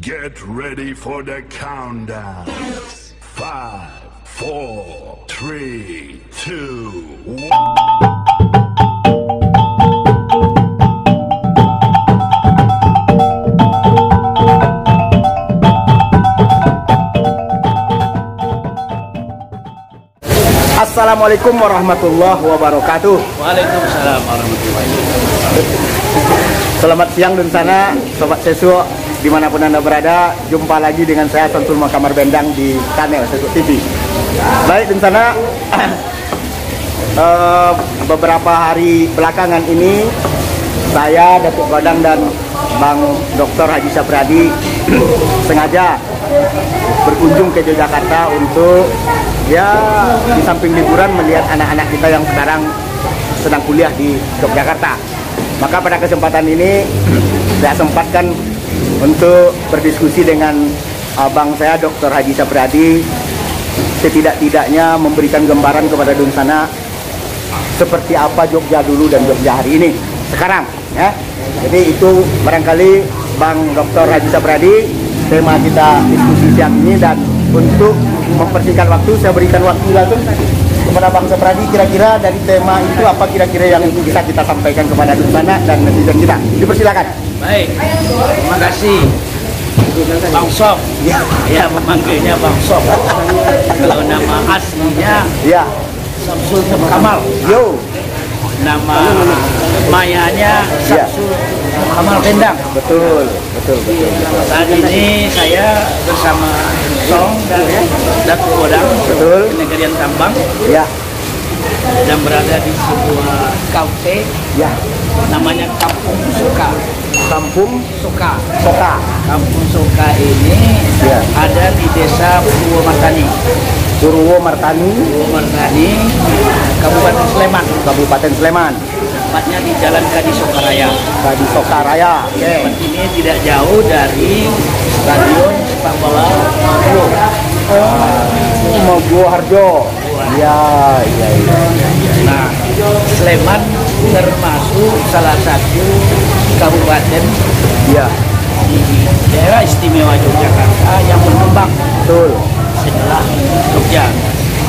Get ready for the countdown. 5, 4, 3, 2, 1. Assalamualaikum warahmatullahi wabarakatuh. Waalaikumsalam warahmatullahi wabarakatuh. Selamat siang dan sana, Sobat Sesu, dimanapun Anda berada. Jumpa lagi dengan saya Samsul Makamar Bendang di channel Sesu TV. Baik dan sana, beberapa hari belakangan ini saya, Datuk Godang dan Bang Dr. Haji Sapradi sengaja berkunjung ke Yogyakarta untuk ya di samping liburan melihat anak-anak kita yang sekarang sedang kuliah di Yogyakarta. Maka pada kesempatan ini saya sempatkan untuk berdiskusi dengan abang saya Dr. Haji Sapradi, setidak-tidaknya memberikan gambaran kepada Dunsana seperti apa Jogja dulu dan Jogja hari ini sekarang ya. Jadi itu barangkali Bang Dr. Haji Sapradi tema kita diskusi siang ini, dan untuk mempersingkat waktu saya berikan waktu langsung kepada Bang Sapradi, kira-kira dari tema itu apa kira-kira yang bisa kita sampaikan kepada Dunsana dan netizen kita. Dipersilakan. Baik, terima kasih Bang Sob. Ya, memanggilnya Bang Sob. Kalau nama aslinya Ya. Samsul Kamal. Yo. Nama mayanya Samsul Kamal Bendang. Betul. Saat ini saya bersama Song dan Datuk Godang Betul. Negerian Tambang Ya. dan berada di sebuah kafe Ya. namanya Kampung Suka. Kampung Suka. Soka. Kampung Suka ini Ya. ada di desa Purwomartani. Purwomartani, Kabupaten Sleman. Kabupaten Sleman. Tempatnya di Jalan Kadi Sokaraya. Kadi Sokaraya. Oke. Tempat ini tidak jauh dari Stadion Sepak Bola Maguwo. Maguwo Harjo. Ya. Nah, Sleman termasuk salah satu kabupaten Ya. di daerah istimewa Yogyakarta yang berkembang Betul. setelah Jogja.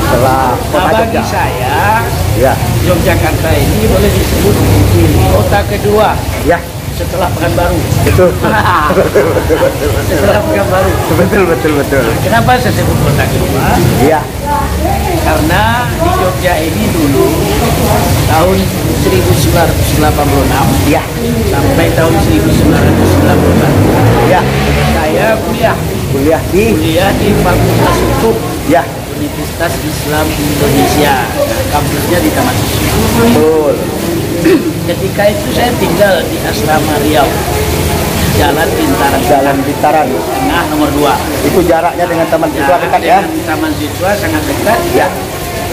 Setelah Nah, kota bagi Jogja. saya Ya. Yogyakarta ini boleh disebut kota kedua Ya. setelah Pekanbaru. Betul. Setelah Pekanbaru. Betul. Kenapa saya sebut kota kedua? Ya. Karena di Jogja ini dulu tahun 1986 Ya. sampai tahun 1990 Ya. saya Kuliah di Fakultas Hukum Ya. Universitas Islam Indonesia. Nah, kampusnya di Taman Susu. Betul. Ketika itu saya tinggal di Asrama Riau, Jalan Bintaran Tengah nomor 2. Itu jaraknya dengan Taman Siswa dekat ya. Dengan Taman Siswa sangat dekat. Ya.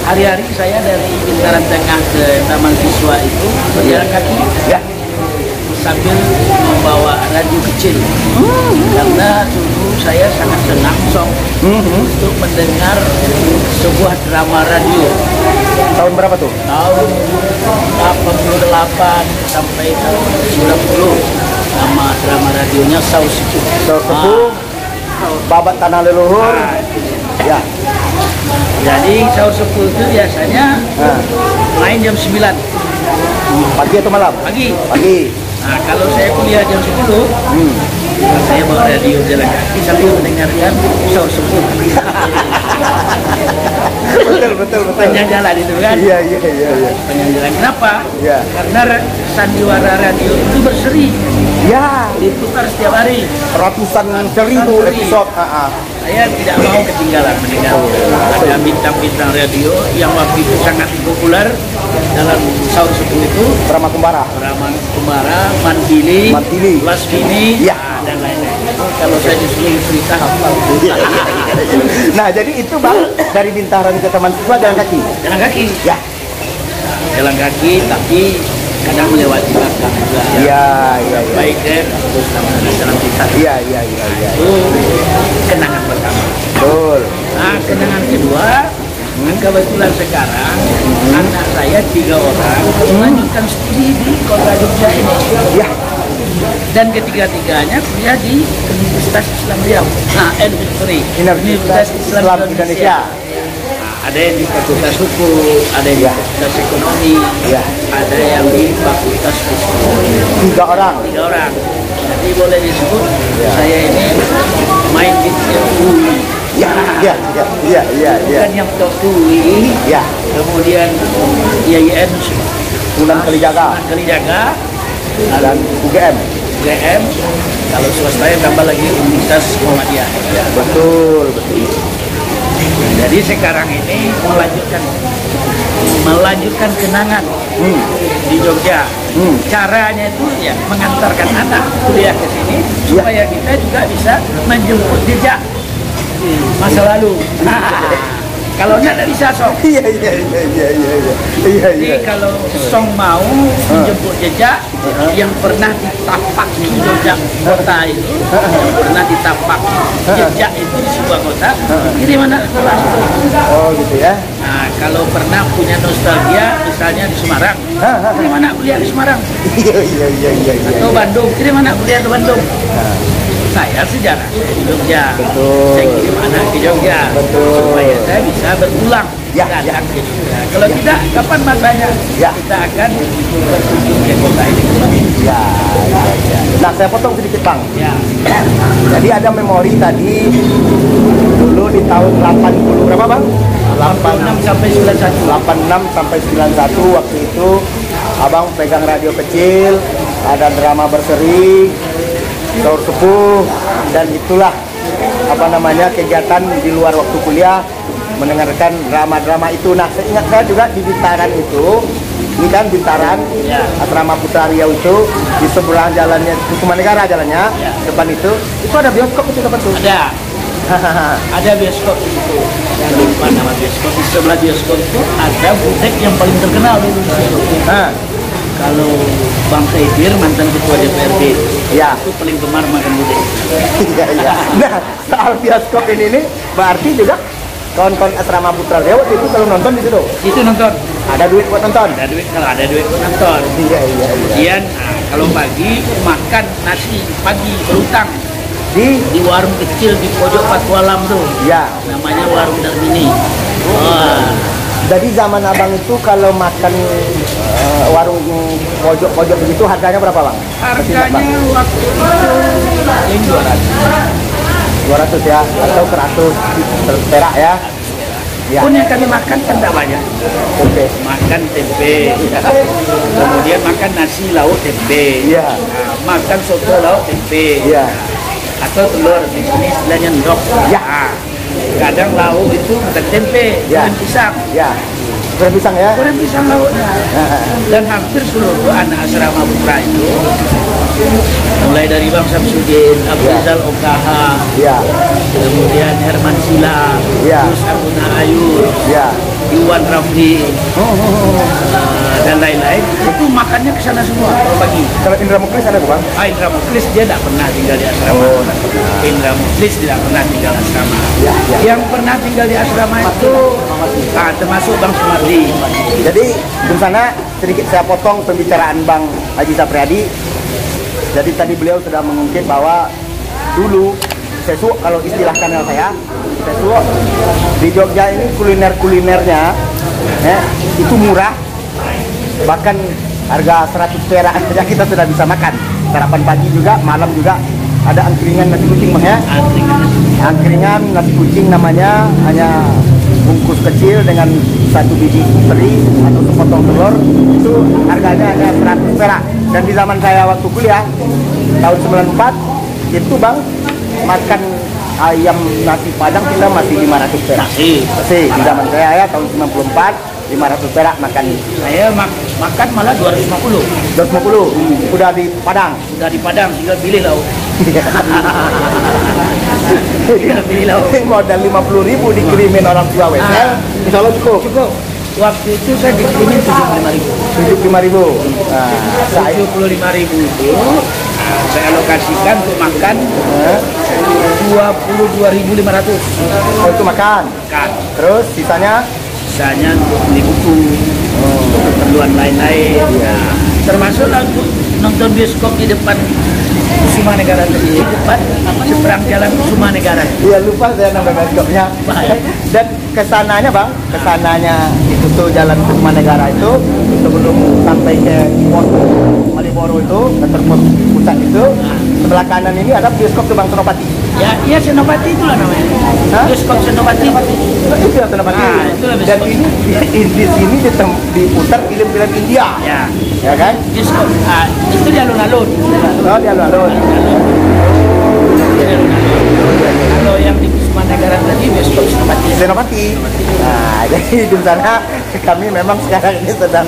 Hari-hari saya dari Bintaran Tengah ke Taman Siswa itu berjalan kaki Ya. sambil membawa radio kecil. Karena dulu saya sangat senang untuk mendengar sebuah drama radio. Tahun berapa tuh? Tahun 88 sampai tahun 90. Nama drama radionya Saur Sepuh. Sepuh. Babat Tanah Leluhur. Ya. Jadi Saur Sepuh itu biasanya Nah, main jam 9 pagi atau malam? pagi. Pagi. Nah, kalau saya kuliah jam 10, saya bawa radio jalan kaki sambil mendengarkan Saur Sepuh. Betul. Panjang jalan itu kan? Iya. Panjang jalan. Kenapa? Iya. Karena sandiwara radio itu berseri, Ya. diputar setiap hari. Ratusan seribu episode. Saya tidak mau ketinggalan mendengar. Ada bintang-bintang radio yang waktu itu sangat populer dalam Saur Sepuh itu. Drama Kumbara. Raman Kumara, Mantili, Mantili. Lasmini, Ya. dan lain-lain. Kalau saya disuruh cerita hafal. Nah, jadi itu Bang, dari Bintaran ke Taman Siswa jalan kaki. Jalan kaki. Ya. Jalan kaki, tapi kadang melewati belakang juga. Iya. Baik deh, terus jalan kita. Iya. Itu kenangan pertama. Betul. Nah, kenangan kedua, kebetulan sekarang anak saya 3 orang melanjutkan studi di kota Jogja ini. Ya. dan ketiga-tiganya kuliah di Universitas Islam Riau. Universitas Islam Indonesia. Ada yang di Fakultas Hukum, ada yang di Fakultas Ekonomi, ada yang di Fakultas Psikologi. 3 orang. Jadi boleh disebut saya ini main di UI. Bukan yang UI. Kemudian IAIN Sunan Kalijaga dan UGM. Kalau swasta yang tambah lagi Universitas Muhammadiyah. Betul. Jadi sekarang ini melanjutkan kenangan di Jogja. Caranya itu ya mengantarkan anak kuliah ke sini supaya kita juga bisa menjemput jejak masa lalu. Kalau enggak bisa Song. Jadi kalau Song mau menjemput jejak yang pernah ditapak di Jogja kota itu, yang pernah ditapak jejak itu di sebuah kota, ini mana sekolah? Oh gitu ya. Nah, kalau pernah punya nostalgia misalnya di Semarang, kiri mana kuliah di Semarang? Atau Bandung, kiri mana kuliah di Bandung? Saya sejarah di Jogja. Saya kirim anak ke Jogja supaya saya bisa berulang datang ke Jogja. Kalau tidak, kapan masanya kita akan berkunjung ke kota ini kembali. Nah, saya potong sedikit Bang. Jadi ada memori tadi dulu di tahun 80 berapa Bang? 86 sampai 91. 86 sampai 91 waktu itu Abang pegang radio kecil, ada drama berseri, Saur Sepuh, dan itulah kegiatan di luar waktu kuliah mendengarkan drama-drama itu. Nah, seingat saya juga di Bintaran itu, ini kan Bintaran, asrama Putra Riau itu di sebelah jalannya Kusumanegara jalannya, depan itu ada bioskop itu depan tuh. Ada bioskop di situ. Saya lupa nama bioskop. Di sebelah bioskop itu ada butek yang paling terkenal di Indonesia. Kalau Bang Khaidir, mantan ketua DPRD, itu paling gemar makan gudeg. Nah, soal bioskop ini berarti juga kawan-kawan asrama Putra Riau itu kalau nonton di situ. Itu nonton. Ada duit buat nonton. Kalau ada duit buat nonton. Kemudian kalau pagi makan nasi pagi berutang di warung kecil di pojok Patwalam tuh. Namanya warung Darmini. Jadi zaman Abang itu kalau makan warung pojok begitu harganya berapa Bang? Harganya waktu itu 200 ya, atau 100 perak ya. Pun yang kami makan kan tidak banyak. Makan tempe, kemudian makan nasi lauk tempe, makan soto lauk tempe, atau telur, di sini istilahnya ndok. Kadang lauk itu bukan tempe, goreng pisang. Goreng pisang ya? Goreng pisang lauknya. Dan hampir seluruh anak asrama Putra itu, mulai dari Bang Samsudin, Abrizal Okaha, kemudian Herman Sila, terus Abuna Ayur, Iwan Ramli, dan lain-lain, itu makannya ke sana semua kalau pagi. Kalau Indra Muklis ada Bang? Indra Muklis dia tidak pernah tinggal di asrama. Indra Muklis tidak pernah tinggal di asrama. Yang pernah tinggal di asrama itu termasuk Bang Sumardi. Jadi di sana sedikit saya potong pembicaraan Bang Haji Sapriadi. Jadi tadi beliau sudah mengungkit bahwa dulu Sesuk, kalau istilah kanal saya, Sesuk di Jogja ini kuliner-kulinernya itu murah, bahkan harga 100 perak saja kita sudah bisa makan. Sarapan pagi juga, malam juga ada angkringan nasi kucing Bang ya. Angkringan nasi kucing namanya, hanya bungkus kecil dengan 1 biji teri atau sepotong telur, itu harganya hanya 100 perak. Dan di zaman saya waktu kuliah tahun 94 itu Bang, makan ayam nasi padang kita masih 500 perak. Masih di zaman saya ya tahun 94 500 perak makan. Saya makan malah 250. 250. Udah di Padang. Tinggal pilih lauk. Modal 50.000 dikirimin orang tua Wesel, insya Allah cukup. Waktu itu saya dikirimin 75.000. 75.000. Nah, 75.000 itu saya alokasikan untuk makan 22.500. Oh, itu makan. Terus sisanya untuk beli buku, untuk keperluan lain-lain. Termasuk untuk nonton bioskop di depan Kusuma Negara tadi, di depan seberang jalan Kusuma Negara. Iya, lupa saya nama bioskopnya. Dan kesananya bang, kesananya itu tuh jalan Kusuma Negara itu sebelum sampai ke pos Malioboro itu, kantor pos pusat itu, sebelah kanan ini ada bioskop tuh bang, Senopati. Ya, iya Senopati itulah namanya. Hah? Bioskop Senopati. Itu yang Senopati. Ah, itulah Dan bioskop. ini di sini diputar film-film India, Ya, ya kan? bioskop. Ah, itu di alun-alun. Oh, di alun-alun. Kalau yang di Kusuma Negara tadi bioskop Senopati. Senopati. Nah, jadi di sana kami memang sekarang ini sedang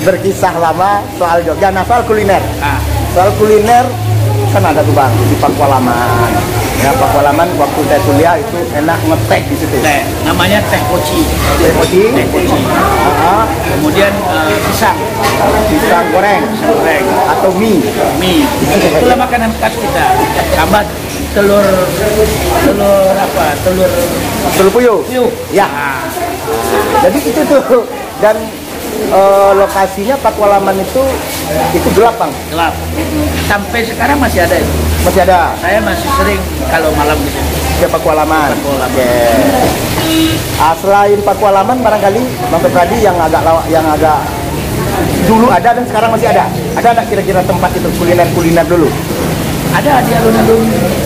berkisah lama soal Jogja, nah soal kuliner. Ah, Soal kuliner kan ada tuh bang di Pakualaman. Ya Pakualaman waktu saya kuliah itu enak ngetek di situ. teh, namanya teh poci. Teh poci, Teh poci. Kemudian pisang pisang goreng goreng, atau mie. mie. Itulah makanan khas kita. Tambah telur apa? Telur puyuh. Puyuh. Ya. Ah, Jadi itu tuh dan lokasinya Pakualaman itu gelap bang. gelap. Sampai sekarang masih ada itu. Masih ada Saya masih sering kalau malam gitu. di Pakualaman. Pakualaman. Oke. Selain Pakualaman barangkali Bang Pradi yang agak dulu ada dan sekarang masih ada. Ada nggak kira-kira tempat itu kuliner dulu? Ada di alun-alun.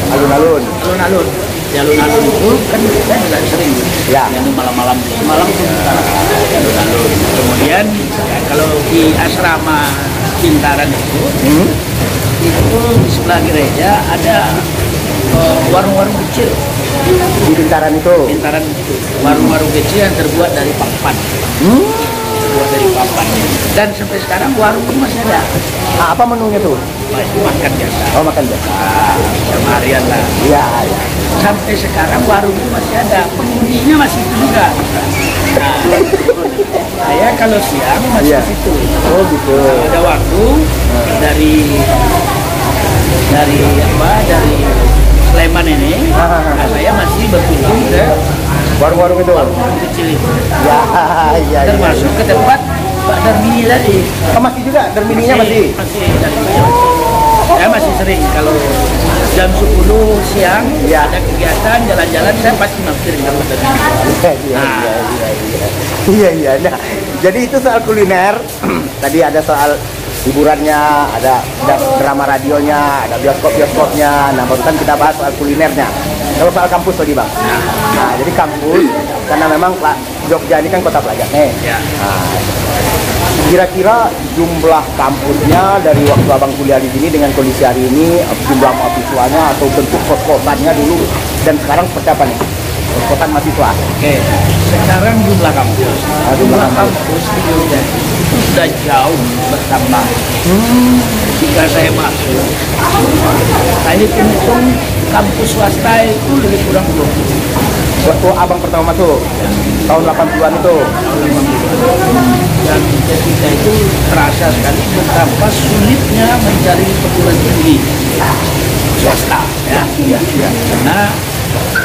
Alun-alun. Alun-alun. Di alun-alun itu kan saya juga sering Ya. yang malam-malam semalam tuh di alun-alun. Kemudian ya, kalau di asrama Bintaran itu di sebelah gereja ada warung-warung kecil. Di Bintaran itu. Bintaran itu warung-warung kecil yang terbuat dari papan. Terbuat dari papan. Dan sampai sekarang warung itu masih ada. Nah, apa menunya tuh? Makan biasa. Oh, makan biasa. Sama harian lah. Iya, iya. Sampai sekarang warung itu masih ada, penghuninya masih itu juga. Nah, saya kalau siang masih Iya. di situ. Oh, gitu. Ada waktu dari Sleman ini, nah, saya masih berkunjung ke Warung-warung itu. warung kecil itu. Ya, iya, iya. Termasuk ke tempat Pak Darmini tadi. Oh, masih juga Darmininya masih. Masih Darmini. Saya masih sering kalau jam 10 siang Ya. ada kegiatan jalan-jalan saya pasti mampir ke tempat Darmini. Iya. Nah, jadi itu soal kuliner. Tadi ada soal hiburannya, ada drama radionya, ada bioskopnya. Nah, barusan kita bahas soal kulinernya. Kalau soal kampus tadi bang. Nah, jadi kampus karena memang Jogja ini kan kota pelajar nih. Ya. Nah, kira-kira jumlah kampusnya dari waktu abang kuliah di sini dengan kondisi hari ini, jumlah mahasiswanya atau bentuk kos-kosannya dulu dan sekarang seperti apa nih? Kos-kosan mahasiswa. Oke, sekarang jumlah kampus, jumlah kampus di Jogja itu sudah jauh bertambah. Ketika saya masuk, saya hitung kampus swasta itu lebih kurang 20. Waktu abang pertama masuk tahun 80-an itu. Dan ketika itu terasa sekali betapa sulitnya mencari perguruan tinggi swasta, ya. Karena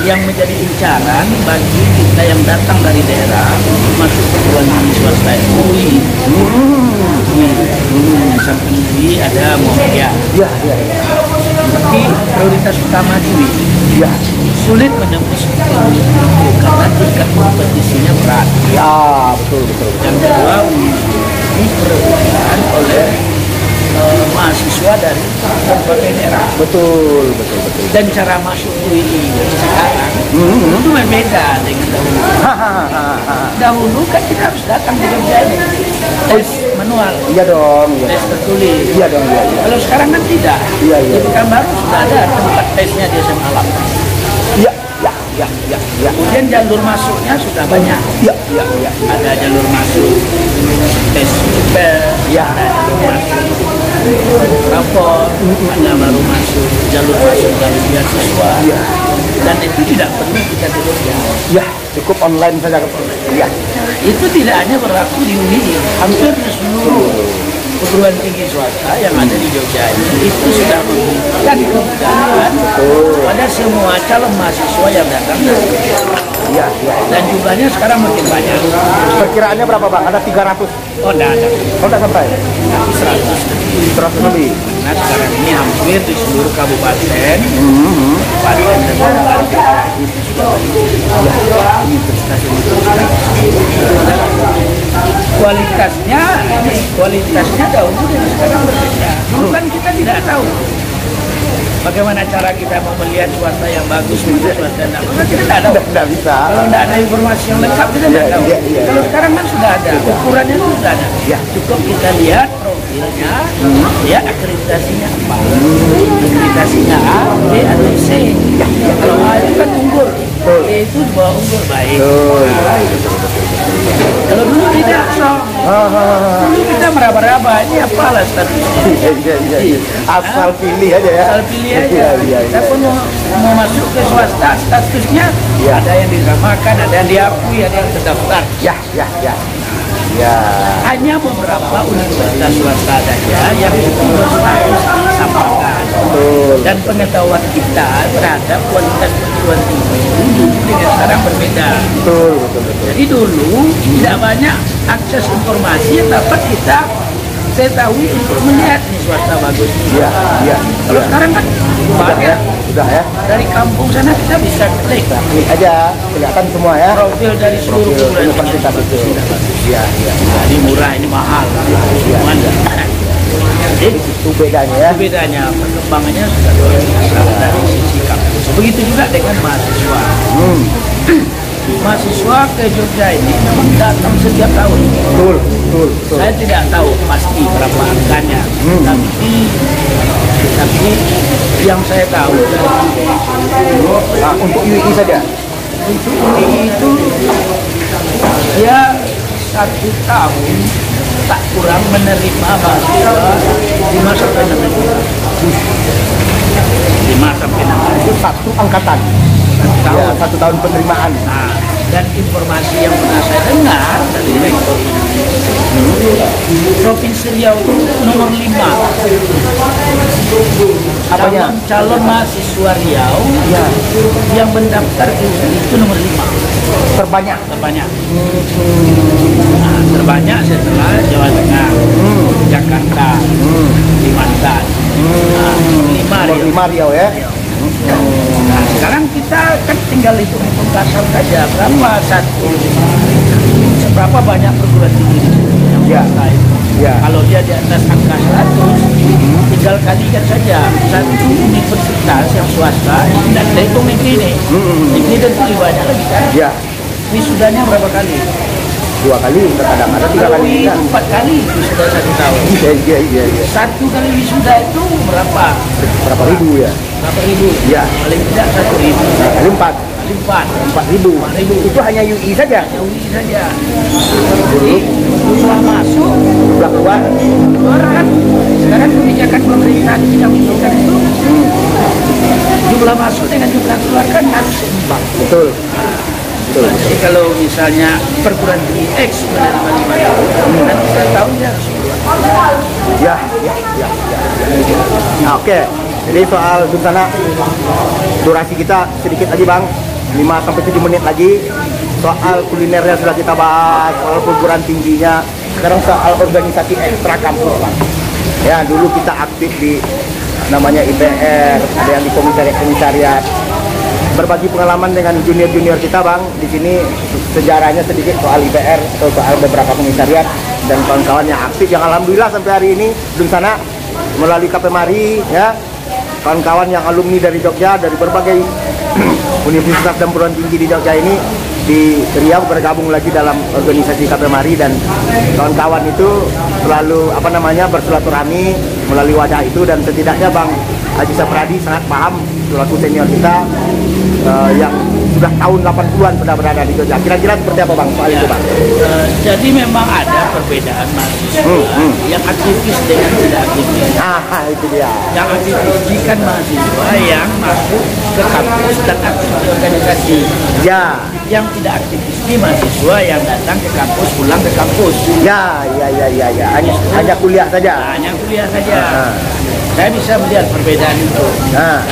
yang menjadi incaran bagi kita yang datang dari daerah untuk masuk perguruan tinggi swasta itu UI. Samping UI ada Muhammadiyah. Iya. Tapi prioritas utama di UI. Iya. Sulit menembus karena tingkat kompetisinya berat. Ya, betul. Yang kedua, ini diperlukan oleh mahasiswa dari berbagai daerah. Betul. Dan cara masuk UI sekarang itu berbeda dengan dahulu. Dahulu kan kita harus datang ke Jogja ini tes manual, Iya dong. tes tertulis. Iya dong. Kalau sekarang kan tidak. Iya. Di Pekanbaru sudah ada tempat tesnya di SMA Alam. Iya. Kemudian jalur masuknya sudah banyak. Iya. Ada jalur masuk tes Ya. ada jalur masuk rapor, ada baru masuk jalur beasiswa. Iya. Dan itu tidak perlu kita ke Jogja. Ya, cukup online saja. Iya. Itu tidak hanya berlaku di UI, hampir di seluruh perguruan tinggi swasta yang ada di Jogja ini itu sudah memberikan kemudahan pada semua calon mahasiswa yang datang dari Iya, iya. Dan jumlahnya sekarang makin banyak. Perkiraannya berapa Bang? Ada 300? Oh, enggak ada. Oh, enggak sampai? Nanti 100. 100 lebih? Nah, sekarang ini hampir di seluruh kabupaten, kabupaten dan itu sudah universitas. Kualitasnya jauh dari sekarang berbeda. Dulu kan kita tidak tahu bagaimana cara kita mau melihat swasta yang bagus, swasta yang tidak bagus, kita tidak tahu. Tidak bisa. Kalau tidak ada informasi yang lengkap, kita tidak tahu. Iya. Kalau sekarang kan sudah ada, ukurannya itu sudah ada. Ya. Cukup kita lihat profilnya, lihat akreditasinya apa. Akreditasinya A, B, atau C. Kalau A itu kan unggul, B itu di bawah unggul, baik. Kalau dulu tidak, dulu kita meraba-raba, ini apalah statusnya. Iya. Asal pilih aja ya. Asal pilih aja. Iya. Kita pun mau masuk ke swasta, statusnya ada yang disamakan, ada yang diakui, ada yang terdaftar. Ya. Hanya beberapa universitas swasta saja yang itu berstatus disamakan. Dan pengetahuan kita terhadap kualitas perguruan tinggi dulu dengan sekarang berbeda. Betul. Jadi dulu tidak banyak akses informasi yang dapat kita ketahui untuk melihat nih swasta bagus. Iya. Kalau sekarang kan banyak. Sudah ya. Dari kampung sana kita bisa klik Klik aja, kelihatan semua ya. profil dari seluruh perguruan Universitas itu. Iya. Ini murah, ini mahal. Semua ada. Jadi Itu bedanya ya. itu bedanya, perkembangannya sudah luar biasa dari sisi kampus. Begitu juga dengan mahasiswa. Mahasiswa ke Jogja ini memang datang setiap tahun. Betul. Saya tidak tahu pasti berapa angkanya, tapi yang saya tahu Nah, untuk UI saja. untuk ini itu dia 1 tahun tak kurang menerima mahasiswa 5 sampai 6 ribu. 5 sampai 6 ribu. Itu satu angkatan. Tahun. Ya, 1 tahun penerimaan. Nah, dan informasi yang pernah saya dengar dari rektor Provinsi Riau itu nomor 5. Apanya? Calon mahasiswa Riau yang mendaftar itu nomor 5. Terbanyak. Terbanyak. Nah, terbanyak setelah Jawa Tengah, Jakarta, Kalimantan. Nah, 5 Nomor Riau. 5 Riau ya. Nah, sekarang kita kan tinggal hitung-hitung kasar saja berapa banyak perguruan tinggi yang Ya. selesai. Ya. Kalau dia di atas angka 100, tinggal kalikan saja satu universitas yang swasta dan kita hitung negeri ini. Negeri tentu lebih banyak lagi kan? Ya. Wisudanya berapa kali? 2 kali, terkadang ada 3 kali. UI itu 4 kali wisuda 1 tahun. Iya. 1 kali wisuda itu berapa? Berapa ribu ya? Berapa ribu? Ya. Paling tidak 1.000. Kali 4. Kali 4. 4.000. 4.000. Itu hanya UI saja. UI saja. Jadi jumlah masuk, Jumlah keluar. keluar kan sekarang kebijakan pemerintah di bidang pendidikan itu jumlah masuk dengan jumlah keluar kan harus seimbang. Betul. Jadi kalau misalnya perguruan tinggi X menerima 5 nanti saya tahu dia harus keluar. Ya. Nah, oke. Jadi soal Dunsana, durasi kita sedikit lagi Bang, 5 sampai 7 menit lagi. Soal kulinernya sudah kita bahas, soal perguruan tingginya. Sekarang soal organisasi ekstra kampus Bang. Ya, dulu kita aktif di namanya IPR, ada yang di komisariat. Berbagi pengalaman dengan junior-junior kita Bang. Di sini sejarahnya sedikit soal IPR atau soal beberapa komisariat dan kawan-kawan yang aktif yang alhamdulillah sampai hari ini Dunsana melalui KPMari ya. Kawan-kawan yang alumni dari Jogja dari berbagai universitas dan perguruan tinggi di Jogja ini di Riau bergabung lagi dalam organisasi KPMari dan kawan-kawan itu selalu bersilaturahmi melalui wadah itu dan setidaknya Bang Haji Sapradi sangat paham selaku senior kita yang sudah tahun 80-an sudah berada di Jogja. Kira-kira seperti apa Bang soal itu Bang? Jadi memang ada perbedaan mahasiswa yang aktivis dengan tidak aktivis. Itu dia. Yang aktivis ini kan mahasiswa yang masuk ke kampus dan aktif di organisasi. Ya. Yang tidak aktivis ini mahasiswa yang datang ke kampus, pulang ke kampus. Ya. Hanya kuliah saja. Hanya kuliah saja. saya bisa melihat perbedaan itu. Nah.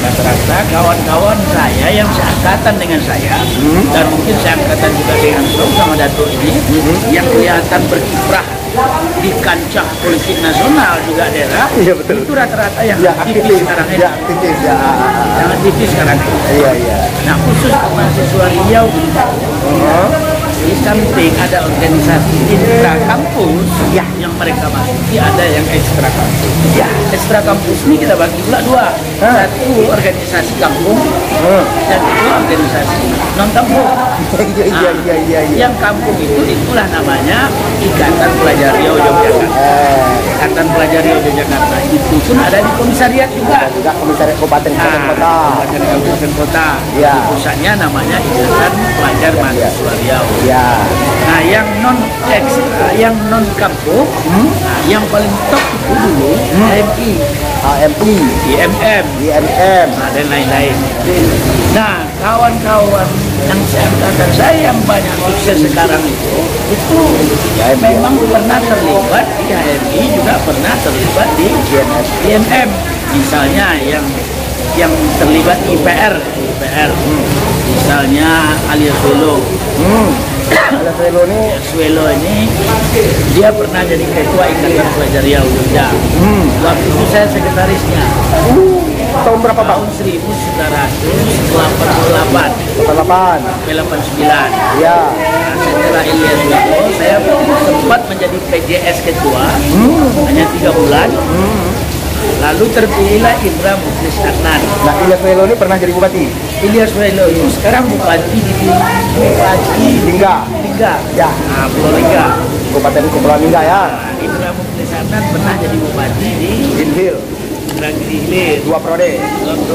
Rata-rata kawan-kawan saya yang seangkatan dengan saya, dan mungkin seangkatan juga dengan sama Datuk ini, yang kelihatan berkiprah di kancah politik nasional juga daerah, Iya, betul. itu rata-rata yang Ya, aktivis sekarang ini. Ya, aktivis ya. Yang aktivis sekarang ini. Iya, iya. Nah, khusus mahasiswa Riau, di samping ada organisasi intra kampus yang mereka masuki, ada yang ekstra kampus. Ekstra kampus ini kita bagi pula dua. Satu organisasi kampung, dan kedua organisasi non kampung. Iya. Yang kampung itulah namanya Ikatan Pelajar Riau Yogyakarta. Ikatan Pelajar Riau Yogyakarta itu pun ada di komisariat juga. Juga komisariat kabupaten kota. Kabupaten kota. Ya. Pusatnya namanya Ikatan Pelajar Mahasiswa Riau. Ya. Nah, yang non ekstra, yang non kampung, yang paling top itu dulu AMI, AMI, IMM, dan lain-lain. Nah, kawan-kawan yang seangkatan saya yang banyak sukses sekarang itu memang pernah terlibat di AMI, juga pernah terlibat di IMM. Misalnya yang terlibat IPR, misalnya alias Welo. Suelo ini dia pernah jadi ketua Ikatan Pelajar Riau Jogja. Waktu itu saya sekretarisnya. Tahun berapa, Bang? Tahun 1988 sampai 89. Ya. Nah, setelah Ilyas Welo, saya sempat menjadi PJS ketua hanya 3 bulan. Lalu terpilihlah Indra Muklis Adnan. Nah, Ilyas Welo ini pernah jadi bupati? Ilyas Welo itu sekarang bupati di Lingga. Ya. Nah, Pulau Lingga. Kabupaten Kepulauan Lingga ya. Nah, Indra Muklis Adnan pernah jadi bupati di Inhil. Negeri Hilir, 2 periode.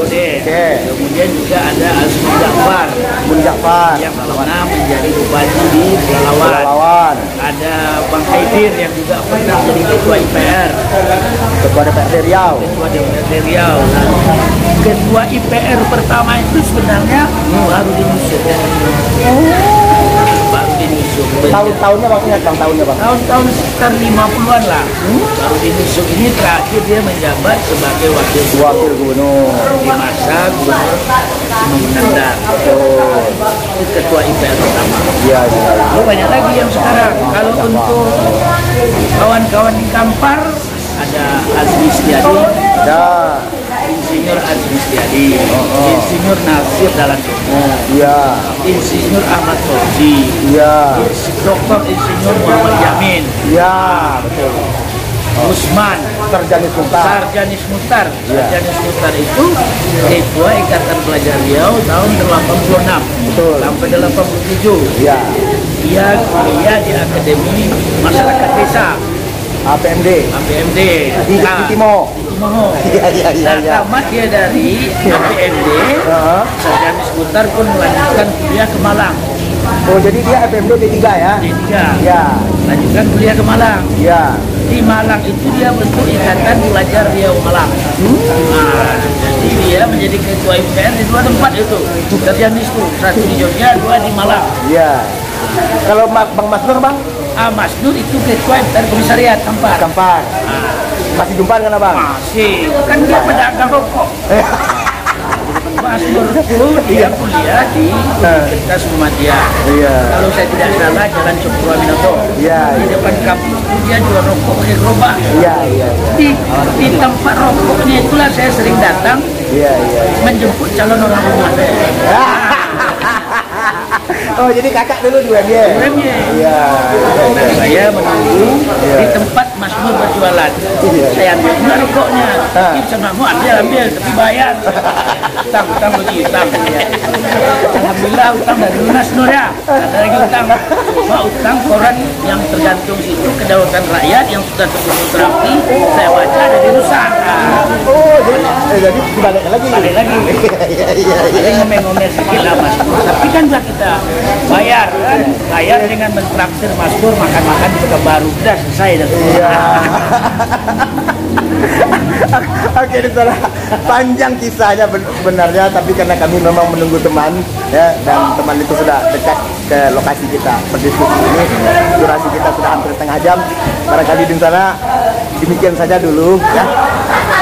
Oke. Oke. Kemudian juga ada Asmi Jafar Bun Jafar. yang pernah menjadi bupati di Pelalawan. Lawan. Ada Bang Haidir yang juga pernah menjadi ketua IPR, Ketua DPRD Riau. ketua DPRD Riau. Lalu ketua IPR pertama itu sebenarnya baru diusung. Baru diusung. Tahun-tahunnya Bang, ingat Bang tahunnya Bang? Tahun-tahun sekitar 50-an lah. Baru diusung ini terakhir dia menjabat sebagai wakil Gubernur. di masa Gubernur Imam Nandar. Itu ketua IPR pertama. Iya. Lalu banyak lagi yang sekarang. Kalau untuk kawan-kawan di Kampar ada Azmi Setiadi, Ya. Insinyur Azmi Setiadi, Insinyur Nasir Dalandomo, Iya. Insinyur Ahmad Fauzi, Iya. Dr. Insinyur Muhammad Yamin, Iya, betul. Usman, Sarjanis Sultan. Sarjanis Muhtar. Iya. Sarjanis Muhtar itu ketua Ikatan Pelajar Riau tahun 86 Betul. sampai 87. Iya. Dia kuliah di Akademi Masyarakat Desa APMD. APMD Di Timo. Timoho. Iya. Nah, tamat dia dari APMD, Sarjanis Muhtar pun melanjutkan kuliah ke Malang. Oh, jadi dia APMD D3 ya? D3. Iya. Lanjutkan kuliah ke Malang. Iya. Di Malang itu dia bentuk Ikatan Pelajar Riau Malang. Nah, jadi dia menjadi ketua IPR di 2 tempat itu. Sarjanis itu, 1 di Jogja, 2 di Malang. Iya. Kalau Bang Mas Nur, Bang? Mas Nur itu ketua IPR Komisariat Kampar. Kampar. Masih jumpa dengan Abang? Masih, kan dia pedagang rokok. Mas Nur itu dia kuliah di Universitas Muhammadiyah. Iya. Kalau saya tidak salah Jalan Cokro Aminoto. Iya. Di depan kampus itu dia jual rokok pakai gerobak. Iya. Di tempat rokoknya itulah saya sering datang Iya. menjemput calon orang rumah saya. Oh, jadi kakak dulu di UMY? UMY. Iya. Nah, saya menunggu di tempat Mas Nur berjualan. Iya. Saya ambil pula rokoknya. Ini sama mau ambil, tapi bayar. Utang bagi utang. Alhamdulillah utang dari lunas Nur ya. Ada lagi utang. Cuma utang koran yang tergantung situ kedaulatan rakyat yang sudah terbentuk rapi. Saya baca dari rusak. Oh, jadi dibalik lagi? Balik lagi. Iya. Ada ngomel-ngomel sedikit lah Mas Nur. Tapi kan sudah kita bayar kan? Bayar dengan mentraktir Mas Nur makan-makan di Pekanbaru. Sudah selesai dah. Iya. Oke, itu salah panjang kisahnya sebenarnya, tapi karena kami memang menunggu teman ya, dan teman itu sudah dekat ke lokasi kita berdiskusi ini, durasi kita sudah hampir setengah jam. Barangkali di sana demikian saja dulu ya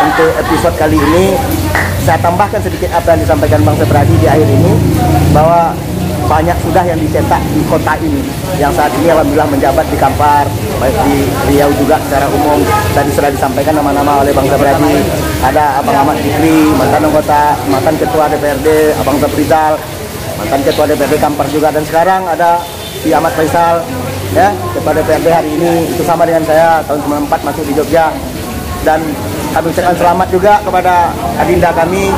untuk episode kali ini. Saya tambahkan sedikit apa yang disampaikan Bang Sepradi di akhir ini, bahwa banyak sudah yang dicetak di kota ini yang saat ini alhamdulillah menjabat di Kampar, baik di Riau juga secara umum. Tadi sudah disampaikan nama-nama oleh Bang Sepradi. Ada Abang Ahmad Fikri, mantan anggota, mantan ketua DPRD, Abang Saprizal, mantan ketua DPRD Kampar juga, dan sekarang ada si Ahmad Faisal ya, ketua DPRD hari ini, itu sama dengan saya tahun 94 masuk di Jogja. Dan kami ucapkan selamat juga kepada adinda kami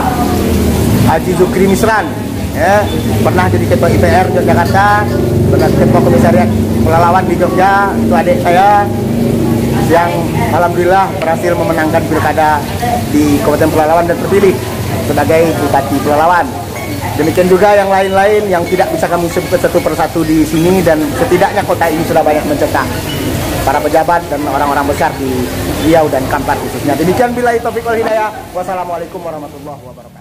Haji Zukri Misran ya, pernah jadi ketua IPR Yogyakarta, pernah ketua komisariat Pelalawan di Jogja. Itu adik saya yang alhamdulillah berhasil memenangkan pilkada di Kabupaten Pelalawan dan terpilih sebagai Bupati Pelalawan. Demikian juga yang lain-lain yang tidak bisa kami sebut satu persatu di sini, dan setidaknya kota ini sudah banyak mencetak para pejabat dan orang-orang besar di Riau dan Kampar khususnya. Demikian billahi taufiq wal hidayah. Wassalamualaikum warahmatullahi wabarakatuh.